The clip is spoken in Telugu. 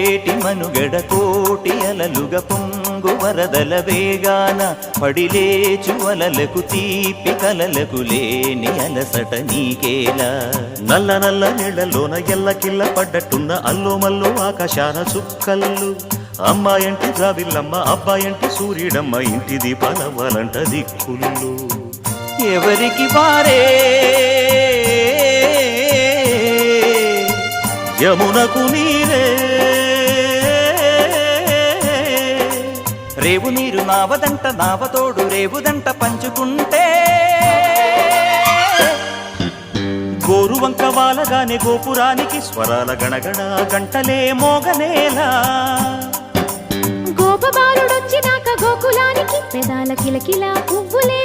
పొంగేటి మనుగడ కోటి అలలుగా పొంగు వరదల వేగాన పడిలేచు అలలకు తీపి కలలకు లేని అలసట నీకేలా నల్ల నల్ల నీళ్లలోన ఎల్లకిల్ల పడ్డట్టున్న అల్లో మల్లో ఆకాశాన చుక్కల్లు అమ్మాయంటి ద్రావిల్లమ్మ అబ్బాయంటి సూర్యుడమ్మ ఇంటి దీపాలవ్వాలంట దిక్కుళ్ళు ఎవరికి వారే యమునకు నీరే రేవు నీరు నావదంట నావతోడు రేవుదంట పంచుకుంటే గోరువంక వాలగానే గోపురానికి స్వరాల గణగణ గంటలే మోగనేలా గోపబాలుడొచ్చినాక గోకులానికి పెదాల కిలకిల పువ్వులే